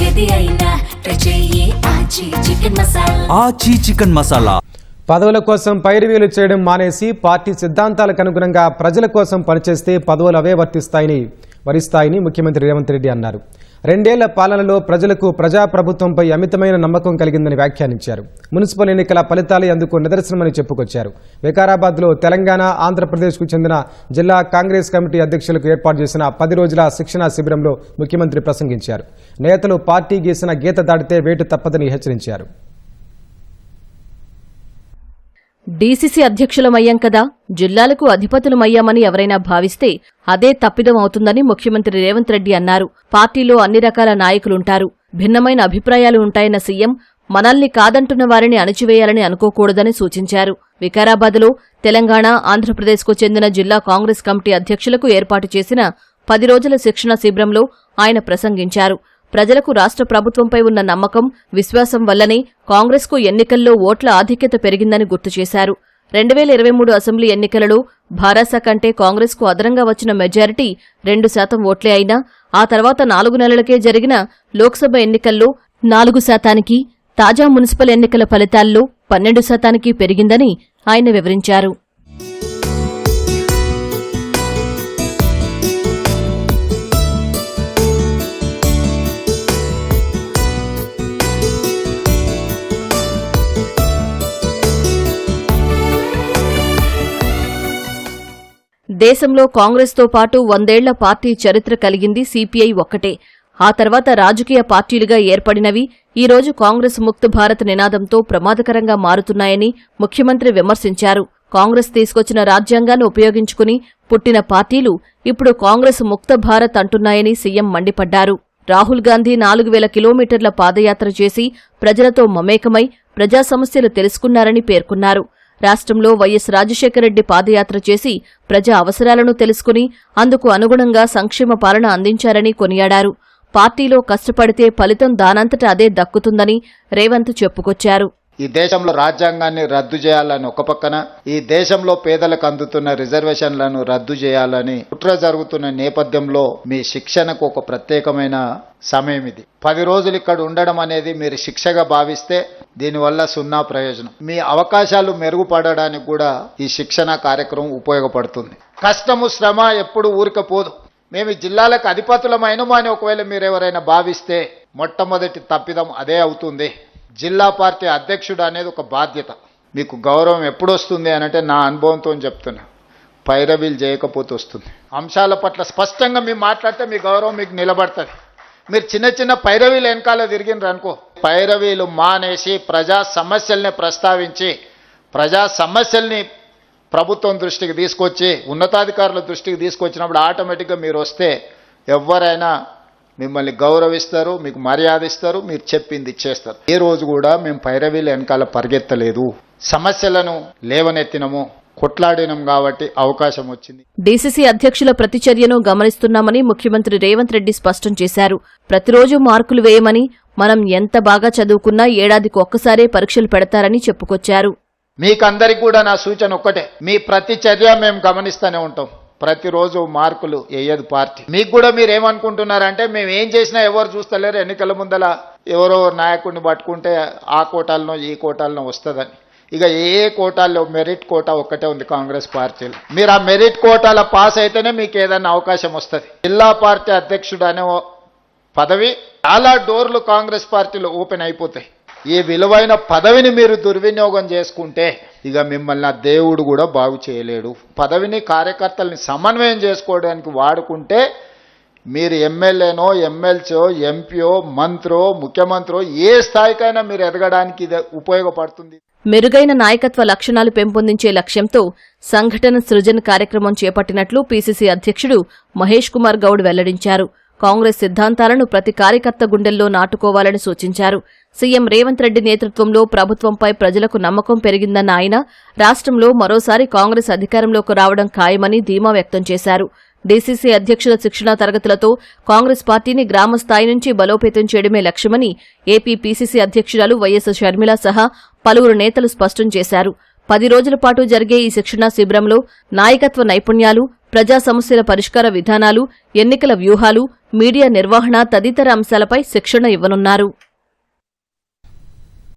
ఏది అయినా చెయ్యి ఆచి చికెన్ మసాలా. పదవుల కోసం పైరువీలు చేయడం మానేసి పార్టీ సిద్ధాంతాలకు అనుగుణంగా ప్రజల కోసం పనిచేస్తే పదవులు అవే వరిస్తాయని ముఖ్యమంత్రి రేవంత్ రెడ్డి అన్నారు. 2 ఏళ్ల పాలనలో ప్రజలకు ప్రజాప్రభుత్వంపై అమితమైన నమ్మకం కలిగిందని వ్యాఖ్యానించారు. మున్సిపల్ ఎన్నికల ఫలితాలే అందుకు నిదర్శనమని చెప్పుకొచ్చారు. వికారాబాద్లో తెలంగాణ, ఆంధ్రప్రదేశ్కు చెందిన జిల్లా కాంగ్రెస్ కమిటీ అధ్యక్షులకు ఏర్పాటు చేసిన 10 రోజుల శిక్షణా శిబిరంలో ముఖ్యమంత్రి ప్రసంగించారు. నేతలు పార్టీ గీసిన గీత దాటితే వేటు తప్పదని హెచ్చరించారు. డీసీసీ అధ్యక్షులమయ్యాం కదా, జిల్లాలకు అధిపతులమయ్యామని ఎవరైనా భావిస్తే అదే తప్పిదం అవుతుందని ముఖ్యమంత్రి రేవంత్ రెడ్డి అన్నారు. పార్టీలో అన్ని రకాల నాయకులుంటారు, భిన్నమైన అభిప్రాయాలు ఉంటాయన్న సీఎం మనల్ని కాదంటున్న వారిని అణిచివేయాలని అనుకోకూడదని సూచించారు. వికారాబాద్లో తెలంగాణ, ఆంధ్రప్రదేశ్కు చెందిన జిల్లా కాంగ్రెస్ కమిటీ అధ్యక్షులకు ఏర్పాటు చేసిన 10 రోజుల శిక్షణ శిబిరంలో ఆయన ప్రసంగించారు. ప్రజలకు రాష్ట్ర ప్రభుత్వంపై ఉన్న నమ్మకం, విశ్వాసం వల్లనే కాంగ్రెస్కు ఎన్నికల్లో ఓట్ల ఆధిక్యత పెరిగిందని గుర్తు చేశారు. 2023 అసెంబ్లీ ఎన్నికలలో భారాస కంటే కాంగ్రెస్కు అదనంగా వచ్చిన మెజారిటీ 2% ఓట్లే అయినా ఆ తర్వాత 4 నెలలకే జరిగిన లోక్సభ ఎన్నికల్లో 4%, తాజా మున్సిపల్ ఎన్నికల ఫలితాల్లో 12% పెరిగిందని ఆయన వివరించారు. దేశంలో కాంగ్రెస్తో పాటు 100 ఏళ్ల పార్టీ చరిత్ర కలిగింది సీపీఐ ఒక్కటే. ఆ తర్వాత రాజకీయ పార్టీలుగా ఏర్పడినవి ఈరోజు కాంగ్రెస్ ముక్త్ భారత్ నినాదంతో ప్రమాదకరంగా మారుతున్నాయని ముఖ్యమంత్రి విమర్శించారు. కాంగ్రెస్ తీసుకొచ్చిన రాజ్యాంగాన్ని ఉపయోగించుకుని పుట్టిన పార్టీలు ఇప్పుడు కాంగ్రెస్ ముక్త భారత్ అంటున్నాయని సీఎం మండిపడ్డారు. రాహుల్ గాంధీ 4000 కిలోమీటర్ల పాదయాత్ర చేసి ప్రజలతో మమేకమై ప్రజా సమస్యలు తెలుసుకున్నారని పేర్కొన్నారు. రాష్ట్రంలో వైఎస్ రాజశేఖరరెడ్డి పాదయాత్ర చేసి ప్రజా అవసరాలను తెలుసుకుని అందుకు అనుగుణంగా సంక్షేమ పాలన అందించారని కొనియాడారు. పార్టీలో కష్టపడితే ఫలితం దానంతట అదే దక్కుతుందని రేవంత్ చెప్పుకొచ్చారు. ఈ దేశంలో రాజ్యాంగాన్ని రద్దు చేయాలని ఒక పక్కన, ఈ దేశంలో పేదలకు అందుతున్న రిజర్వేషన్లను రద్దు చేయాలని కుట్ర జరుగుతున్న నేపథ్యంలో మీ శిక్షణకు ఒక ప్రత్యేకమైన సమయం ఇది. 10 రోజులు ఇక్కడ ఉండడం అనేది మీరు శిక్షగా భావిస్తే దీనివల్ల 0 ప్రయోజనం. మీ అవకాశాలు మెరుగుపడడానికి కూడా ఈ శిక్షణ కార్యక్రమం ఉపయోగపడుతుంది. కష్టము, శ్రమ ఎప్పుడు ఊరికపోదు. మేము జిల్లాలకు అధిపతులమైనమా అని ఒకవేళ మీరు ఎవరైనా భావిస్తే మొట్టమొదటి తప్పిదం అదే అవుతుంది. జిల్లా పార్టీ అధ్యక్షుడు అనేది ఒక బాధ్యత. మీకు గౌరవం ఎప్పుడు వస్తుంది అనంటే నా అనుభవంతో చెప్తున్నా, పైరవీలు చేయకపోతే వస్తుంది. అంశాల పట్ల స్పష్టంగా మీరు మాట్లాడితే మీ గౌరవం మీకు నిలబడుతుంది. మీరు చిన్న చిన్న పైరవీలు వెనకాల తిరిగినారు అనుకో, పైరవీలు మానేసి ప్రజా సమస్యల్ని ప్రస్తావించి ప్రజా సమస్యల్ని ప్రభుత్వం దృష్టికి తీసుకొచ్చి ఉన్నతాధికారుల దృష్టికి తీసుకొచ్చినప్పుడు ఆటోమేటిక్గా మీరు వస్తే ఎవరైనా మిమ్మల్ని గౌరవిస్తారు, మీకు మర్యాద ఇస్తారు, మీరు చెప్పింది ఇచ్చేస్తారు. ఏ రోజు కూడా మేము పైరవీలు వెనకాల పరిగెత్తలేదు, సమస్యలను లేవనెత్తినము, కొట్లాడినం కాబట్టి అవకాశం వచ్చింది. డీసీసీ అధ్యక్షుల ప్రతిచర్యను గమనిస్తున్నామని ముఖ్యమంత్రి రేవంత్ రెడ్డి స్పష్టం చేశారు. ప్రతిరోజు మార్కులు వేయమని, మనం ఎంత బాగా చదువుకున్నా ఏడాదికి ఒక్కసారే పరీక్షలు పెడతారని చెప్పుకొచ్చారు. మీకందరికి కూడా నా సూచన ఒక్కటే, మీ ప్రతి చర్య మేము గమనిస్తూనే ఉంటాం. ప్రతిరోజు మార్కులు వేయదు పార్టీ. మీకు కూడా మీరు ఏమనుకుంటున్నారంటే మేము ఏం చేసినా ఎవరు చూస్తలేరు, ఎన్నికల ముందల ఎవరో నాయకుడిని పట్టుకుంటే ఆ కోటాలనో ఈ కోటాలనో వస్తుందని. ఇక ఏ కోటాల్లో మెరిట్ కోటా ఒక్కటే ఉంది కాంగ్రెస్ పార్టీలో. మీరు ఆ మెరిట్ కోటాల పాస్ అయితేనే మీకు ఏదైనా అవకాశం వస్తుంది. జిల్లా పార్టీ అధ్యక్షుడు అనే పదవి చాలా డోర్లు కాంగ్రెస్ పార్టీలో ఓపెన్ అయిపోతాయి. ఈ విలువైన పదవిని మీరు దుర్వినియోగం చేసుకుంటే ఇక మిమ్మల్ని ఆ దేవుడు కూడా బాగు చేయలేడు. పదవిని, కార్యకర్తల్ని సమన్వయం చేసుకోవడానికి వాడుకుంటే మీరు ఎమ్మెల్యేనో, ఎమ్మెల్సో, ఎంపీఓ, మంత్రో, ముఖ్యమంత్రో ఏ స్థాయికైనా మీరు ఎదగడానికి ఇది ఉపయోగపడుతుంది. మెరుగైన నాయకత్వ లక్షణాలు పెంపొందించే లక్ష్యంతో సంఘటన సృజన్ కార్యక్రమం చేపట్టినట్లు పీసీసీ అధ్యక్షుడు మహేష్ కుమార్ గౌడ్ వెల్లడించారు. కాంగ్రెస్ సిద్ధాంతాలను ప్రతి కార్యకర్త గుండెల్లో నాటుకోవాలని సూచించారు. సీఎం రేవంత్ రెడ్డి నేతృత్వంలో ప్రభుత్వంపై ప్రజలకు నమ్మకం పెరిగిందన్న ఆయన రాష్ట్రంలో మరోసారి కాంగ్రెస్ అధికారంలోకి రావడం ఖాయమని ధీమా వ్యక్తం చేశారు. డీసీసీ అధ్యక్షుల శిక్షణా తరగతులతో కాంగ్రెస్ పార్టీని గ్రామస్థాయి నుంచి బలోపేతం చేయడమే లక్ష్యమని ఏపీ పీసీసీ అధ్యక్షురాలు వైఎస్ షర్మిల సహా పలువురు నేతలు స్పష్టం చేశారు. 10 రోజుల పాటు జరిగే ఈ శిక్షణా శిబిరంలో నాయకత్వ నైపుణ్యాలు, ప్రజా సమస్యల పరిష్కార విధానాలు, ఎన్నికల వ్యూహాలు, మీడియా నిర్వహణ తదితర అంశాలపై శిక్షణ ఇవ్వనున్నారు.